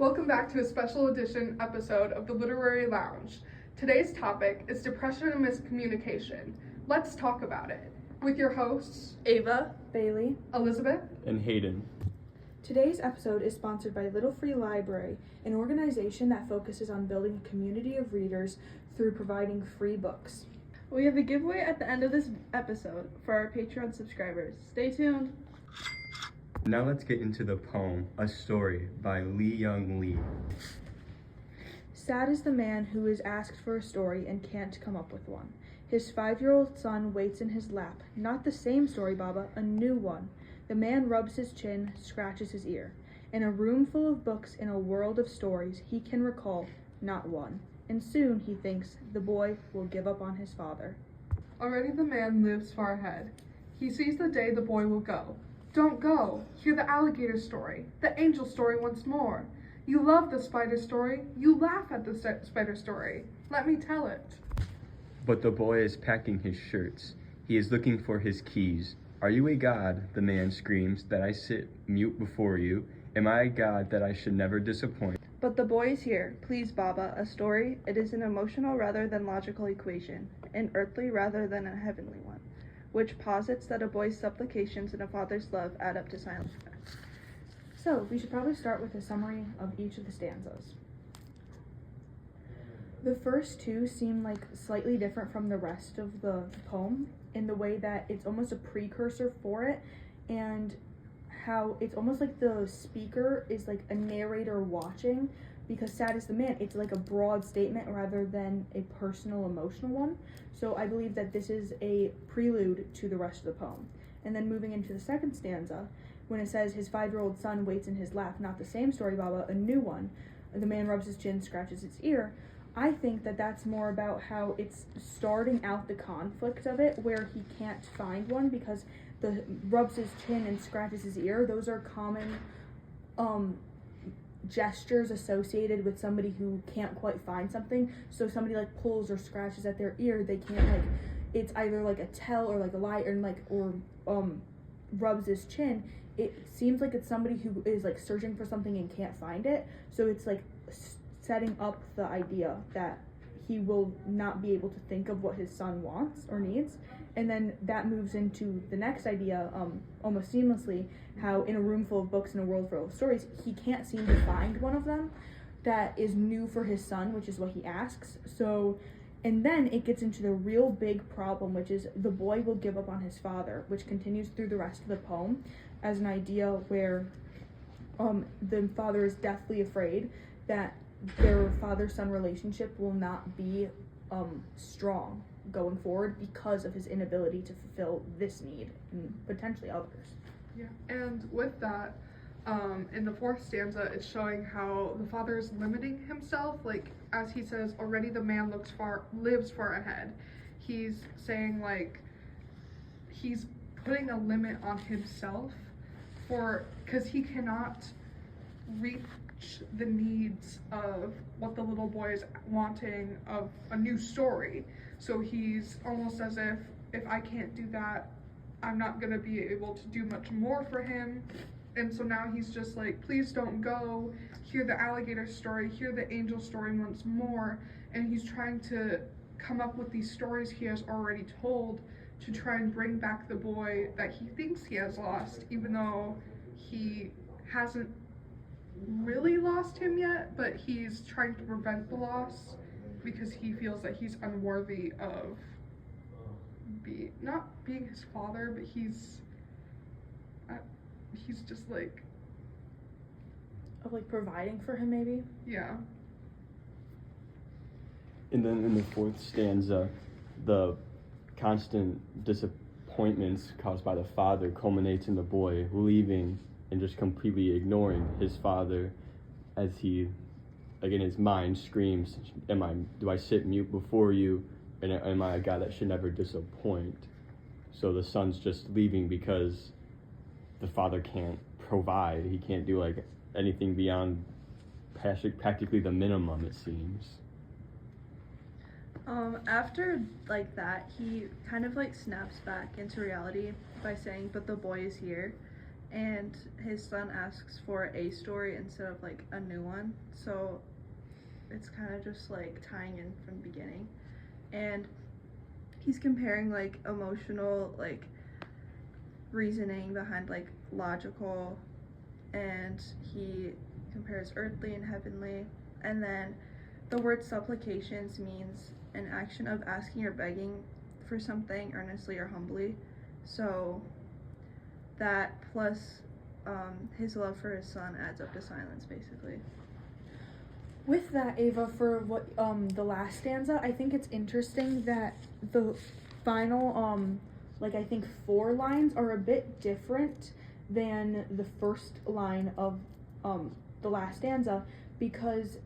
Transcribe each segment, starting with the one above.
Welcome back to a special edition episode of the Literary Lounge. Today's topic is depression and miscommunication. Let's talk about it. With your hosts, Ava, Bailey, Elizabeth, and Hayden. Today's episode is sponsored by Little Free Library, an organization that focuses on building a community of readers through providing free books. we have a giveaway at the end of this episode for our Patreon subscribers. Stay tuned. Now let's get into the poem, A Story by Lee Young Lee. Sad is the man who is asked for a story and can't come up with one. His 5-year-old son waits in his lap. Not the same story, Baba, a new one. The man rubs his chin, scratches his ear. In a room full of books, in a world of stories, he can recall not one. And soon, he thinks, the boy will give up on his father. already the man lives far ahead. He sees the day the boy will go. Don't go. Hear the alligator story, the angel story once more. You love the spider story. You laugh at the spider story. Let me tell it. But the boy is packing his shirts. He is looking for his keys. Are you a god, the man screams, that I sit mute before you? Am I a god that I should never disappoint? But the boy is here. Please, Baba, a story. It is an emotional rather than logical equation, an earthly rather than a heavenly one, which posits that a boy's supplications and a father's love add up to silence. So, we should probably start with a summary of each of the stanzas. The first two seem like slightly different from the rest of the poem in the way that it's almost a precursor for it, and how it's almost like the speaker is like a narrator watching, because sad is the man, it's like a broad statement rather than a personal emotional one. So I believe that this is a prelude to the rest of the poem. And then moving into the second stanza, when it says his 5-year-old son waits in his lap, not the same story, Baba, a new one. The man rubs his chin, scratches his ear. I think that that's more about how it's starting out the conflict of it, where he can't find one because the rubs his chin and scratches his ear. Those are common gestures associated with somebody who can't quite find something. So somebody like pulls or scratches at their ear, they can't like, it's either like a tell or like a lie, or rubs his chin. It seems like it's somebody who is like searching for something and can't find it. So it's like setting up the idea that he will not be able to think of what his son wants or needs. And then that moves into the next idea almost seamlessly, how in a room full of books in a world full of stories, he can't seem to find one of them that is new for his son, which is what he asks. So, and then it gets into the real big problem, which is the boy will give up on his father, which continues through the rest of the poem as an idea where the father is deathly afraid that their father-son relationship will not be strong going forward because of his inability to fulfill this need and potentially others. Yeah, and with that, in the fourth stanza, it's showing how the father is limiting himself. Like, as he says, already the man lives far ahead. He's saying, like, he's putting a limit on himself because he cannot reach the needs of what the little boy is wanting of a new story. So he's almost as if I can't do that, I'm not gonna be able to do much more for him. And so now he's just like, please don't go, hear the alligator story, hear the angel story once more. And he's trying to come up with these stories he has already told to try and bring back the boy that he thinks he has lost, even though he hasn't really lost him yet, but he's trying to prevent the loss because he feels that he's unworthy of not being his father, but he's just like Of like providing for him, maybe? yeah. And then in the fourth stanza, the constant disappointments caused by the father culminates in the boy leaving and just completely ignoring his father as he, like in his mind, screams, do I sit mute before you? And am I a God that should never disappoint? So the son's just leaving because the father can't provide. He can't do like anything beyond practically the minimum, it seems. After like that, he kind of like snaps back into reality by saying, but the boy is here. and his son asks for a story instead of like a new one. So it's kind of just like tying in from the beginning. And he's comparing like emotional, like reasoning behind like logical, and he compares earthly and heavenly. And then the word supplications means an action of asking or begging for something earnestly or humbly. So that plus his love for his son adds up to silence, basically. With that, Ava, for what the last stanza, I think it's interesting that the final like I think 4 lines are a bit different than the first line of the last stanza, because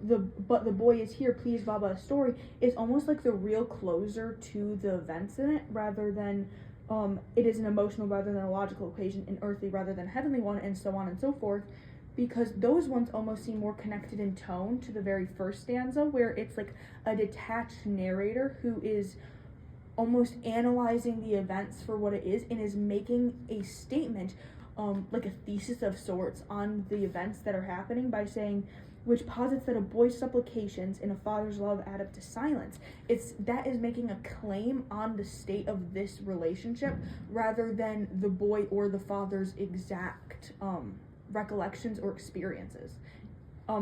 the boy is here, please Baba, a story is almost like the real closer to the events in it, rather than it is an emotional rather than a logical equation, an earthly rather than heavenly one, and so on and so forth, because those ones almost seem more connected in tone to the very first stanza, where it's like a detached narrator who is almost analyzing the events for what it is and is making a statement, like a thesis of sorts on the events that are happening, by saying, which posits that a boy's supplications and a father's love add up to silence. That is making a claim on the state of this relationship rather than the boy or the father's exact recollections or experiences.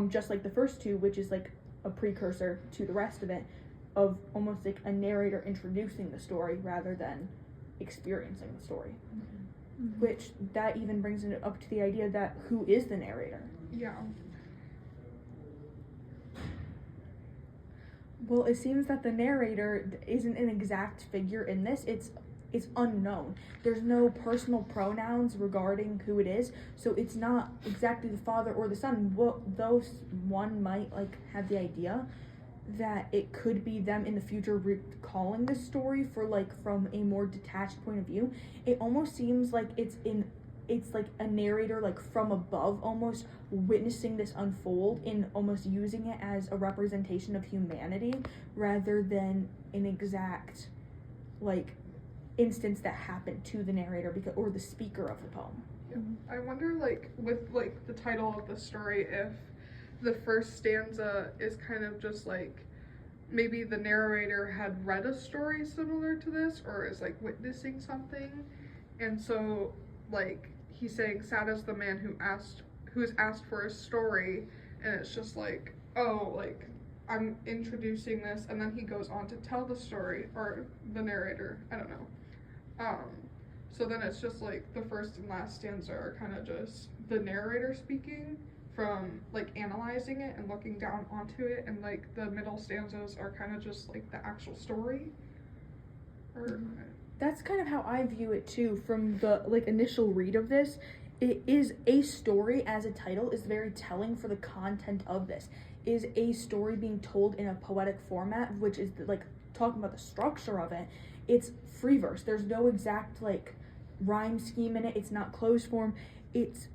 Just like the first 2, which is like a precursor to the rest of it, of almost like a narrator introducing the story rather than experiencing the story. Mm-hmm. Which that even brings it up to the idea that who is the narrator? Yeah. Well, it seems that the narrator isn't an exact figure in this. It's unknown. There's no personal pronouns regarding who it is, so it's not exactly the father or the son. Well, though one might like have the idea that it could be them in the future recalling this story for like from a more detached point of view. It almost seems like it's like a narrator like from above, almost witnessing this unfold and almost using it as a representation of humanity rather than an exact like instance that happened to the narrator or the speaker of the poem. Yeah. I wonder, like, with like the title of the story, if the first stanza is kind of just like maybe the narrator had read a story similar to this or is like witnessing something, and so like he's saying sad is the man who's asked for a story, and it's just like, oh, like I'm introducing this, and then he goes on to tell the story, or the narrator, I don't know. So then it's just like the first and last stanza are kind of just the narrator speaking from like analyzing it and looking down onto it, and like the middle stanzas are kind of just like the actual story. Or that's kind of how I view it too. From the like initial read of this, it is a story as a title is very telling for the content of this. Is a story being told in a poetic format, which is like talking about the structure of it. It's free verse. There's no exact like rhyme scheme in it. It's not closed form. It's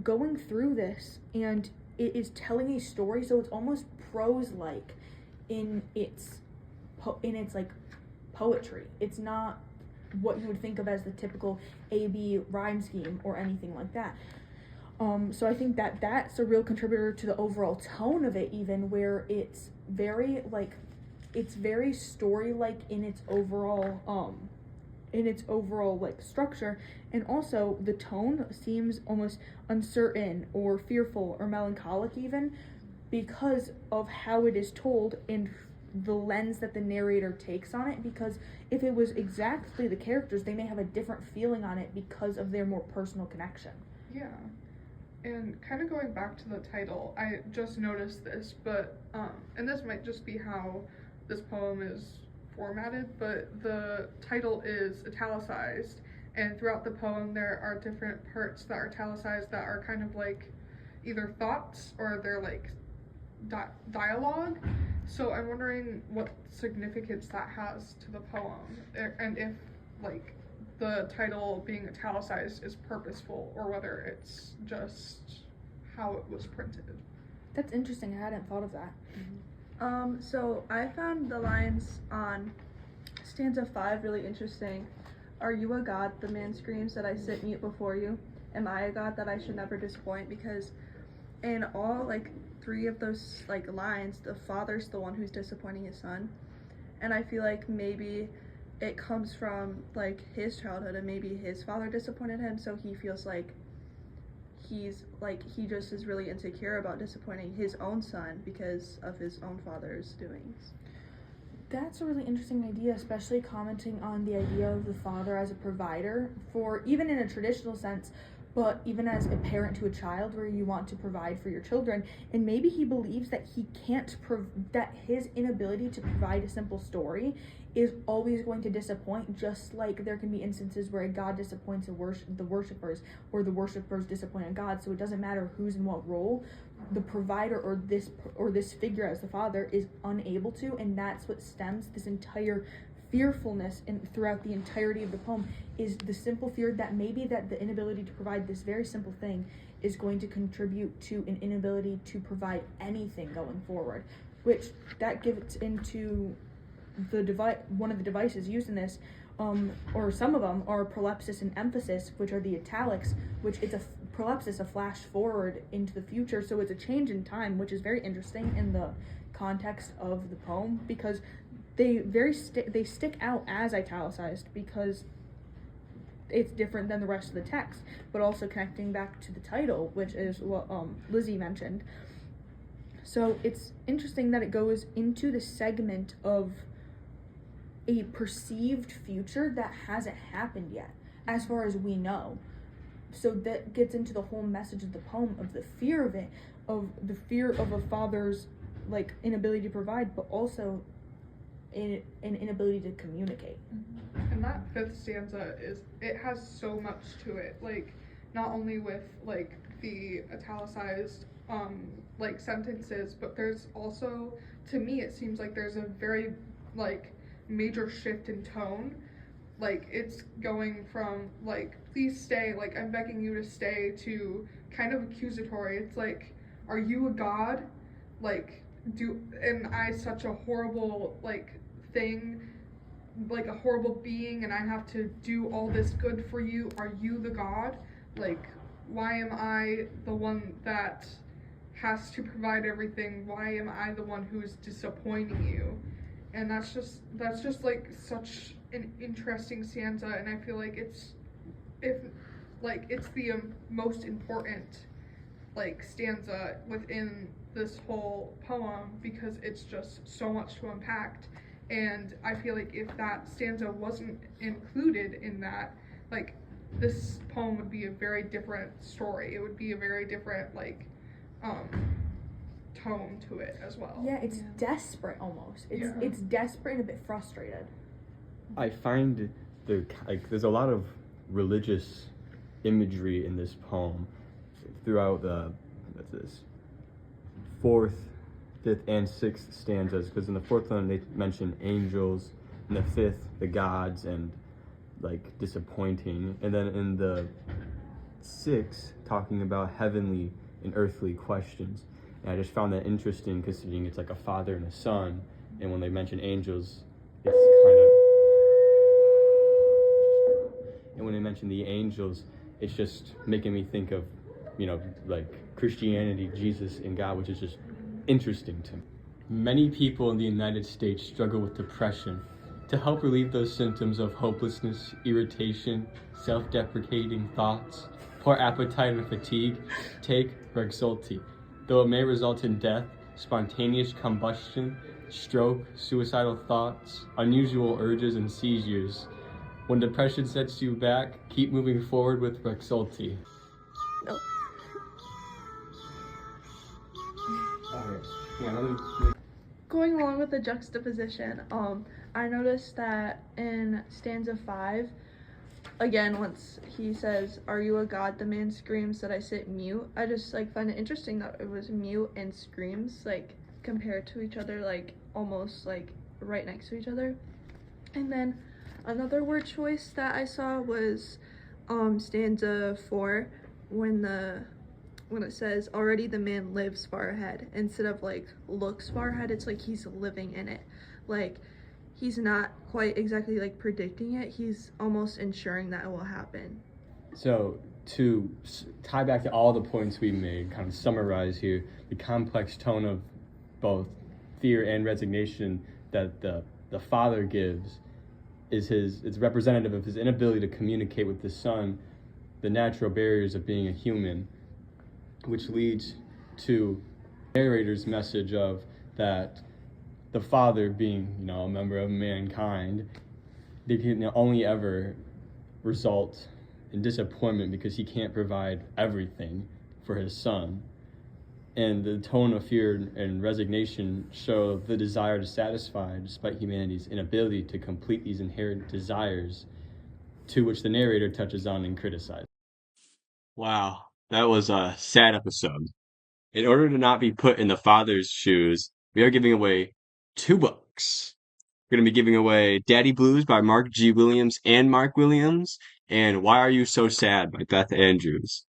going through this and it is telling a story, so it's almost prose like in its like poetry. It's not what you would think of as the typical A-B rhyme scheme or anything like that. So I think that that's a real contributor to the overall tone of it, even where it's very story-like in its overall like structure, and also the tone seems almost uncertain or fearful or melancholic even because of how it is told and the lens that the narrator takes on it, because if it was exactly the characters, they may have a different feeling on it because of their more personal connection. Yeah. And kind of going back to the title, I just noticed this, but and this might just be how this poem is formatted, but the title is italicized, and throughout the poem there are different parts that are italicized that are kind of like either thoughts or they're like dialogue. So I'm wondering what significance that has to the poem, and if like the title being italicized is purposeful or whether it's just how it was printed. That's interesting. I hadn't thought of that. So I found the lines on stanza 5 really interesting. Are you a god? The man screams that I sit mute before you. am I a God that I should never disappoint? Because in all like 3 of those like lines, the father's the one who's disappointing his son. And I feel like maybe it comes from like his childhood, and maybe his father disappointed him, so he feels like he just is really insecure about disappointing his own son because of his own father's doings. That's a really interesting idea, especially commenting on the idea of the father as a provider, for even in a traditional sense, but even as a parent to a child, where you want to provide for your children. And maybe he believes that he can't that his inability to provide a simple story is always going to disappoint, just like there can be instances where a God disappoints the worshipers, or the worshipers disappoint a God. So it doesn't matter who's in what role, the provider or this figure as the father is unable to, and that's what stems this entire fearfulness throughout the entirety of the poem, is the simple fear that maybe that the inability to provide this very simple thing is going to contribute to an inability to provide anything going forward, which that gives into one of the devices used in this, or some of them are prolepsis and emphasis, which are the italics, which it's a prolepsis, a flash forward into the future, so it's a change in time, which is very interesting in the context of the poem, because they stick out as italicized because it's different than the rest of the text, but also connecting back to the title, which is what Lizzie mentioned. So it's interesting that it goes into the segment of a perceived future that hasn't happened yet, as far as we know. So that gets into the whole message of the poem, of the fear of it, of the fear of a father's like inability to provide, but also an inability to communicate. And that 5th stanza it has so much to it, like not only with like the italicized like sentences, but there's also, to me it seems like there's a very like major shift in tone. Like it's going from like please stay, like I'm begging you to stay, to kind of accusatory. It's like, are you a god? Like, am I such a horrible like thing, like a horrible being, and I have to do all this good for you? Are you the god? Like, why am I the one that has to provide everything? Why am I the one who's disappointing you? And that's just like such an interesting stanza, and I feel like it's the most important like stanza within this whole poem, because it's just so much to unpack. And I feel like if that stanza wasn't included in that, like this poem would be a very different story. It would be a very different like tone to it as well. Yeah, it's desperate almost. It's desperate and a bit frustrated. I find there's a lot of religious imagery in this poem throughout the 4th, 5th, and 6th stanzas, because in the 4th one they mention angels, in the 5th the gods and like disappointing, and then in the 6th talking about heavenly and earthly questions. And I just found that interesting, considering it's like a father and a son, and when they mention angels, it's and when they mention the angels, it's just making me think of, like Christianity, Jesus, and God, which is just interesting to me. Many people in the United States struggle with depression. To help relieve those symptoms of hopelessness, irritation, self-deprecating thoughts, poor appetite, and fatigue, take Rexulti. Though it may result in death, spontaneous combustion, stroke, suicidal thoughts, unusual urges, and seizures, when depression sets you back, keep moving forward with Rexulti. No. Going along with the juxtaposition, I noticed that in stanza 5, again, once he says, "Are you a god?" the man screams that I sit mute. I just like find it interesting that it was mute and screams like compared to each other, like almost like right next to each other. And then another word choice that I saw was stanza 4, when it says, "Already the man lives far ahead," instead of like looks far ahead, it's like he's living in it. Like he's not quite exactly like predicting it, he's almost ensuring that it will happen. So to tie back to all the points we made, kind of summarize here, the complex tone of both fear and resignation that the father gives it's representative of his inability to communicate with his son the natural barriers of being a human, which leads to narrator's message of that the father being, a member of mankind, they can only ever result in disappointment because he can't provide everything for his son. And the tone of fear and resignation show the desire to satisfy despite humanity's inability to complete these inherent desires, to which the narrator touches on and criticizes. Wow, that was a sad episode. In order to not be put in the father's shoes, we are giving away 2 books. We're going to be giving away Daddy Blues by Mark G. Williams and Mark Williams, and Why Are You So Sad by Beth Andrews.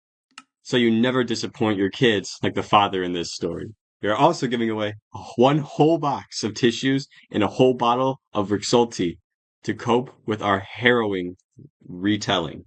So you never disappoint your kids like the father in this story. We are also giving away 1 whole box of tissues and a whole bottle of Rexulti to cope with our harrowing retelling.